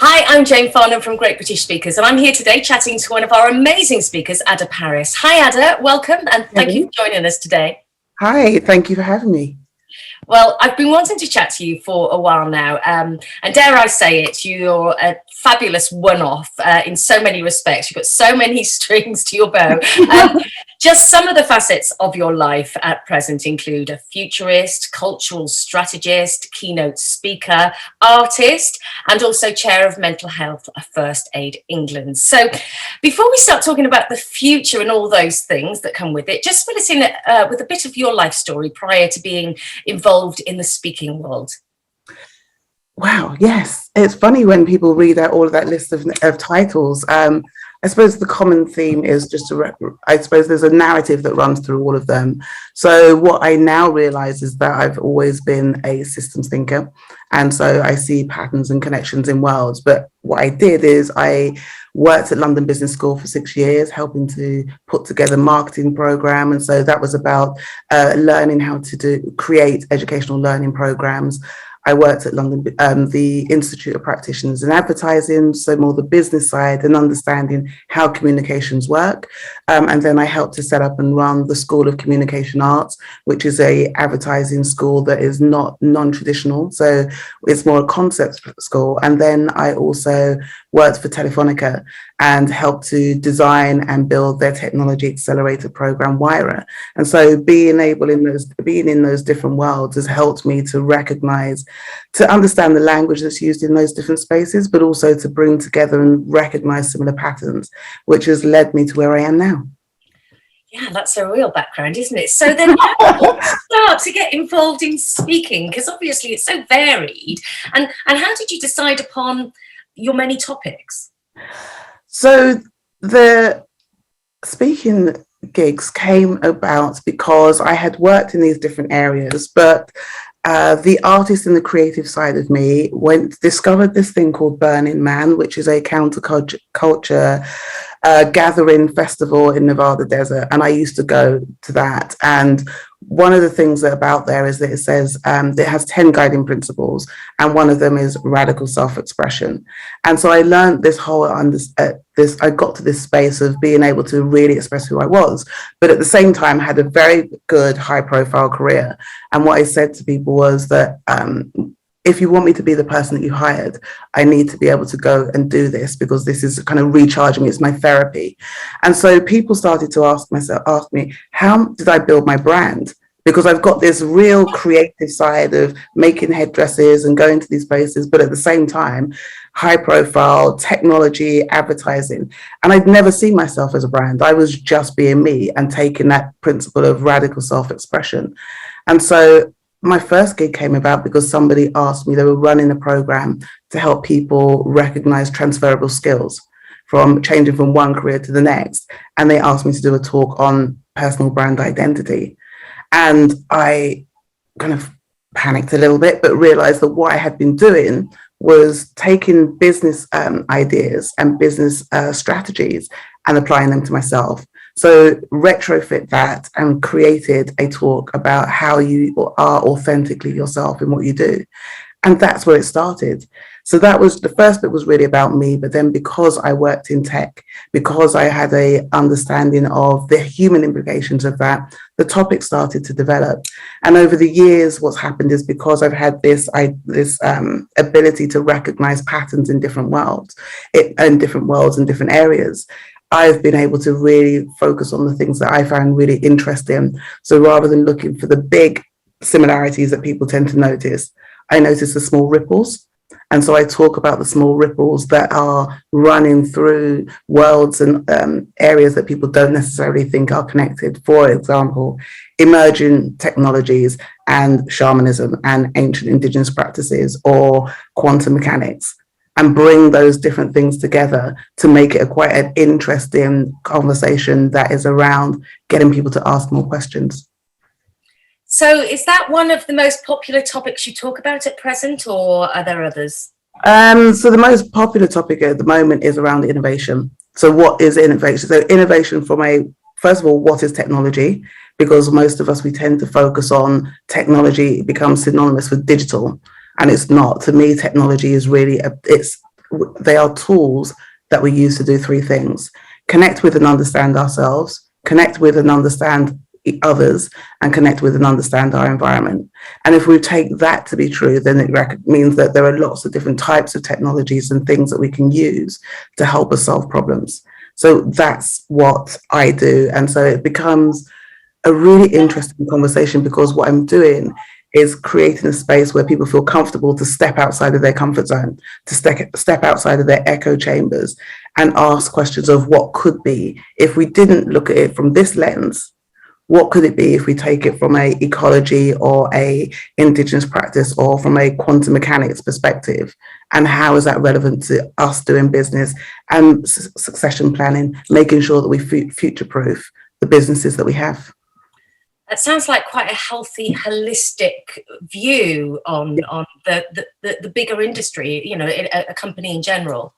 Hi, I'm Jane Farnham from Great British Speakers, and I'm here today chatting to one of our amazing speakers, Adah Parris. Hi, Adah. Welcome, and thank you for joining us today. Hi, thank you for having me. Well, I've been wanting to chat to you for a while now, and dare I say it, you're a fabulous one-off in so many respects. You've got so many strings to your bow. Just some of the facets of your life at present include a futurist, cultural strategist, keynote speaker, artist, and also chair of mental health at First Aid England. So before we start talking about the future and all those things that come with it, just fill us in with a bit of your life story prior to being involved in the speaking world. Wow, yes. It's funny when people read out all of that list of titles. I suppose the common theme is just I suppose there's a narrative that runs through all of them. So what I now realize is that I've always been a systems thinker. And so I see patterns and connections in worlds. But what I did is I worked at London Business School for 6 years, helping to put together a marketing program. And so that was about learning how to create educational learning programs. I worked at London, the Institute of Practitioners in Advertising, so more the business side and understanding how communications work. And then I helped to set up and run the School of Communication Arts, which is a advertising school that is not non-traditional. So it's more a concept school. And then I also worked for Telefonica and helped to design and build their technology accelerator program, WIRA. And so being in those different worlds has helped me to recognize, to understand the language that's used in those different spaces, but also to bring together and recognize similar patterns, which has led me to where I am now. Yeah, that's a real background, isn't it? So then how did you start to get involved in speaking? Because obviously it's so varied. And how did you decide upon your many topics? So the speaking gigs came about because I had worked in these different areas, but the artist and the creative side of me discovered this thing called Burning Man, which is a counterculture gathering festival in Nevada desert. And I used to go to that. And one of the things about there is that it says it has 10 guiding principles, and one of them is radical self-expression. And so I learned this whole I got to this space of being able to really express who I was, but at the same time had a very good high profile career. And what I said to people was that if you want me to be the person that you hired, I need to be able to go and do this, because this is kind of recharging me. It's my therapy. And so people started to ask me, how did I build my brand? Because I've got this real creative side of making headdresses and going to these places, but at the same time, high profile, technology, advertising. And I'd never seen myself as a brand. I was just being me and taking that principle of radical self-expression. And so my first gig came about because somebody asked me, they were running a program to help people recognize transferable skills from changing from one career to the next. And they asked me to do a talk on personal brand identity. And I kind of panicked a little bit, but realized that what I had been doing was taking business ideas and business strategies and applying them to myself. So retrofit that and created a talk about how you are authentically yourself in what you do. And that's where it started. So that was the first bit, was really about me. But then because I worked in tech, because I had a understanding of the human implications of that, the topic started to develop. And over the years, what's happened is, because I've had this ability to recognize patterns in different worlds, and different areas, I've been able to really focus on the things that I find really interesting. So rather than looking for the big similarities that people tend to notice, I notice the small ripples. And so I talk about the small ripples that are running through worlds and areas that people don't necessarily think are connected. For example, emerging technologies and shamanism and ancient indigenous practices, or quantum mechanics, and bring those different things together to make it quite an interesting conversation that is around getting people to ask more questions. So is that one of the most popular topics you talk about at present, or are there others? So the most popular topic at the moment is around innovation. So what is innovation? So innovation first of all, what is technology? Because most of us, we tend to focus on technology becomes synonymous with digital, and it's not. To me, technology is really, it's they are tools that we use to do three things: connect with and understand ourselves, connect with and understand others, and connect with and understand our environment. And if we take that to be true, then it means that there are lots of different types of technologies and things that we can use to help us solve problems. So that's what I do. And so it becomes a really interesting conversation, because what I'm doing is creating a space where people feel comfortable to step outside of their comfort zone, to step outside of their echo chambers and ask questions of what could be if we didn't look at it from this lens. What could it be if we take it from a ecology or a indigenous practice or from a quantum mechanics perspective? And how is that relevant to us doing business and succession planning, making sure that we future-proof the businesses that we have? That sounds like quite a healthy, holistic view on the bigger industry, you know, a company in general.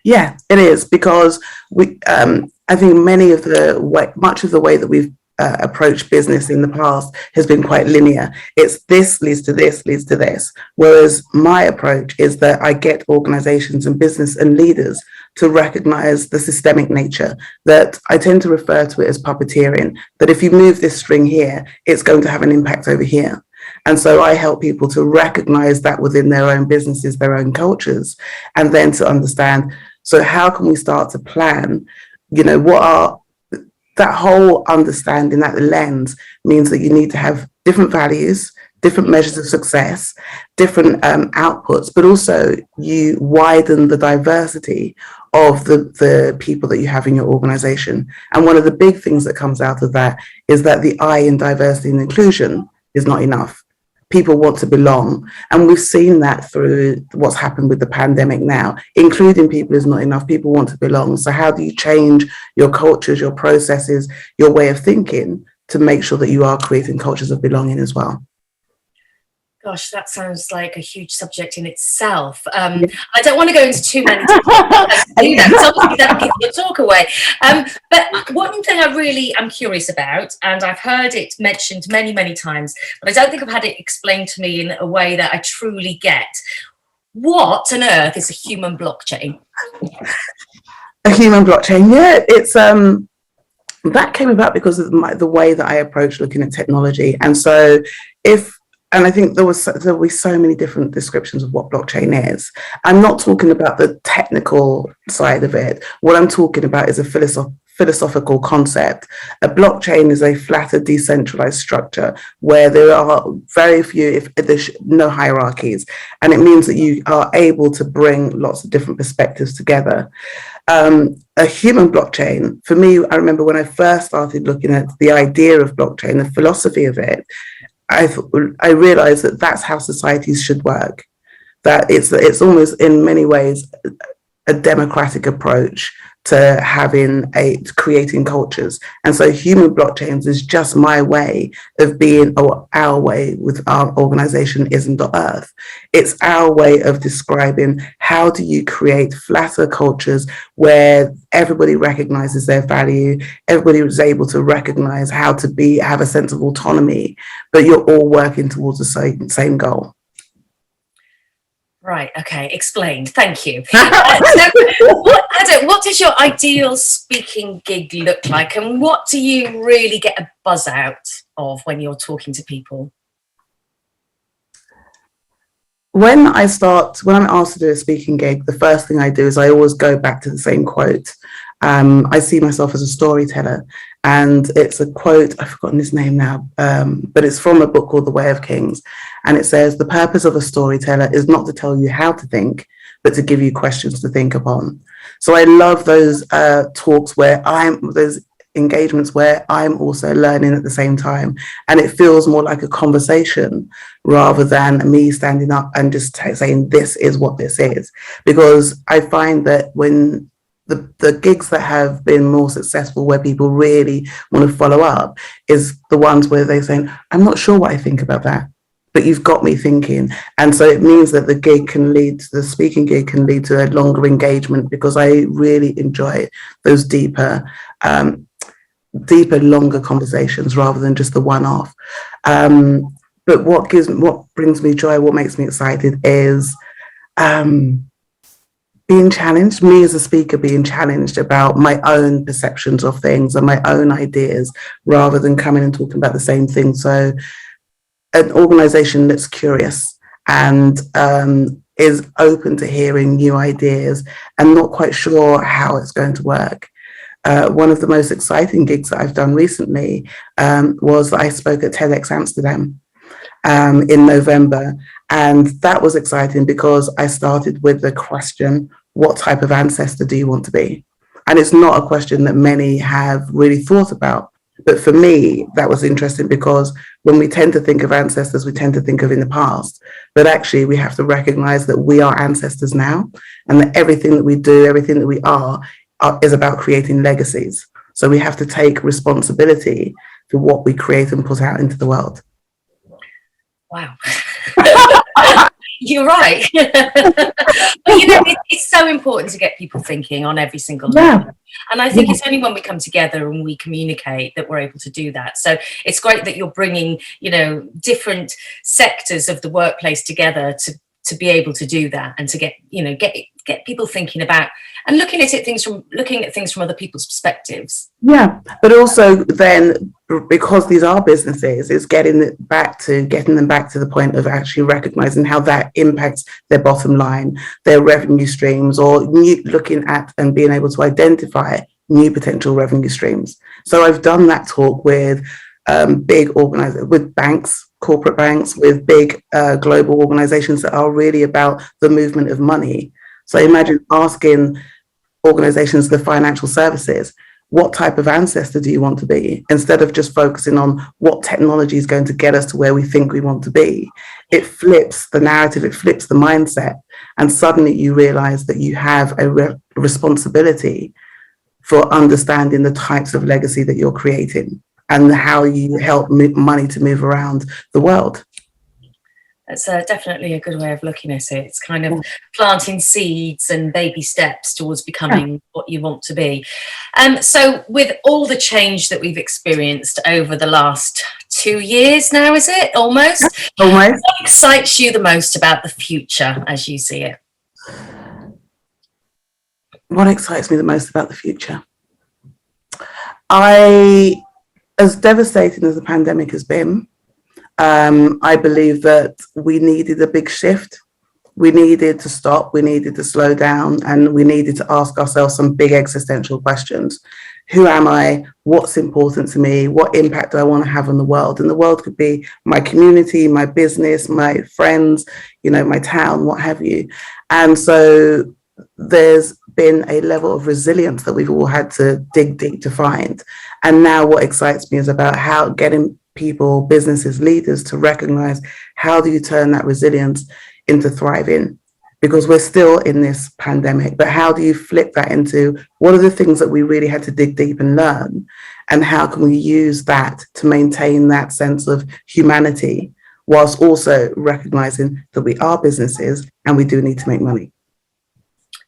Yeah, it is, because I think much of the way that we've approached business in the past has been quite linear. It's this leads to this, leads to this. Whereas my approach is that I get organizations and business and leaders to recognize the systemic nature, that I tend to refer to it as puppeteering, that if you move this string here, it's going to have an impact over here. And so I help people to recognize that within their own businesses, their own cultures, and then to understand, so how can we start to plan, you know, that whole understanding, that lens means that you need to have different values, different measures of success, different outputs, but also you widen the diversity of the people that you have in your organization. And one of the big things that comes out of that is that the I in diversity and inclusion is not enough. People want to belong. And we've seen that through what's happened with the pandemic now. Including people is not enough. People want to belong. So how do you change your cultures, your processes, your way of thinking to make sure that you are creating cultures of belonging as well? Gosh, that sounds like a huge subject in itself. I don't want to go into too many details because obviously that'll give the talk away. But one thing I really am curious about, and I've heard it mentioned many, many times, but I don't think I've had it explained to me in a way that I truly get. What on earth is a human blockchain? A human blockchain, yeah, it's that came about because of the way that I approach looking at technology. And so and I think there will be so many different descriptions of what blockchain is. I'm not talking about the technical side of it. What I'm talking about is a philosophical concept. A blockchain is a flatter, decentralized structure where there are very few, if there's no hierarchies. And it means that you are able to bring lots of different perspectives together. A human blockchain, for me, I remember when I first started looking at the idea of blockchain, the philosophy of it, I realized that that's how societies should work, that it's almost in many ways a democratic approach to creating cultures. And so human blockchains is just my way of being, or our way with our organization Ism.Earth. It's our way of describing how do you create flatter cultures where everybody recognizes their value, everybody is able to recognize how to have a sense of autonomy, but you're all working towards the same goal. Right, okay, explained. Thank you. Adah, what does your ideal speaking gig look like, and what do you really get a buzz out of when you're talking to people? When I'm asked to do a speaking gig, the first thing I do is I always go back to the same quote. I see myself as a storyteller, and it's a quote, I've forgotten his name now, but it's from a book called The Way of Kings. And it says, the purpose of a storyteller is not to tell you how to think, but to give you questions to think upon. So I love those talks those engagements where I'm also learning at the same time. And it feels more like a conversation rather than me standing up and just saying, this is what this is. Because I find that when the gigs that have been more successful, where people really want to follow up, is the ones where they're saying, I'm not sure what I think about that, but you've got me thinking. And so it means that the speaking gig can lead to a longer engagement, because I really enjoy those deeper, longer conversations rather than just the one-off. But what brings me joy, what makes me excited is being challenged, me as a speaker being challenged about my own perceptions of things and my own ideas, rather than coming and talking about the same thing. So an organization that's curious and is open to hearing new ideas and not quite sure how it's going to work. One of the most exciting gigs that I've done recently was I spoke at TEDx Amsterdam in November. And that was exciting because I started with the question, what type of ancestor do you want to be? And it's not a question that many have really thought about. But for me, that was interesting because when we tend to think of ancestors, we tend to think of in the past. But actually, we have to recognize that we are ancestors now, and that everything that we do, everything that we are is about creating legacies. So we have to take responsibility for what we create and put out into the world. Wow. You're right. But you know, it's so important to get people thinking on every single level. And I think it's only when we come together and we communicate that we're able to do that. So it's great that you're bringing, you know, different sectors of the workplace together to be able to do that and to get, you know, get people thinking about and looking at things from other people's perspectives. Yeah, but also then, because these are businesses, is getting them back to the point of actually recognizing how that impacts their bottom line, their revenue streams, or looking at and being able to identify new potential revenue streams. So I've done that talk with big organizations, with banks, corporate banks, with big global organizations that are really about the movement of money. So imagine asking organizations, the financial services, what type of ancestor do you want to be? Instead of just focusing on what technology is going to get us to where we think we want to be, it flips the narrative, it flips the mindset. And suddenly you realize that you have a responsibility for understanding the types of legacy that you're creating and how you help money to move around the world. That's definitely a good way of looking at it. It's kind of planting seeds and baby steps towards becoming what you want to be. So with all the change that we've experienced over the last 2 years now, is it? Almost? Almost. What excites you the most about the future as you see it? What excites me the most about the future? As devastating as the pandemic has been, I believe that we needed a big shift. We needed to stop, we needed to slow down, and we needed to ask ourselves some big existential questions. Who am I? What's important to me? What impact do I want to have on the world? And the world could be my community, my business, my friends, you know, my town, what have you. And so there's been a level of resilience that we've all had to dig deep to find. And now what excites me is about how getting people, businesses, leaders to recognize how do you turn that resilience into thriving? Because we're still in this pandemic, but how do you flip that into what are the things that we really had to dig deep and learn? And how can we use that to maintain that sense of humanity whilst also recognizing that we are businesses and we do need to make money?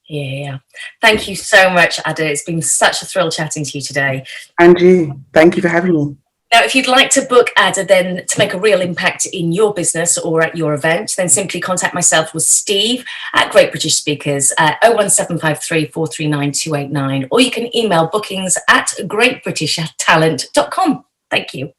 Yeah. Thank you so much, Adah. It's been such a thrill chatting to you today. And you. Thank you for having me. Now, if you'd like to book Adah then to make a real impact in your business or at your event, then simply contact myself with Steve at Great British Speakers at 01753 439 289, or you can email bookings at greatbritishtalent.com. Thank you.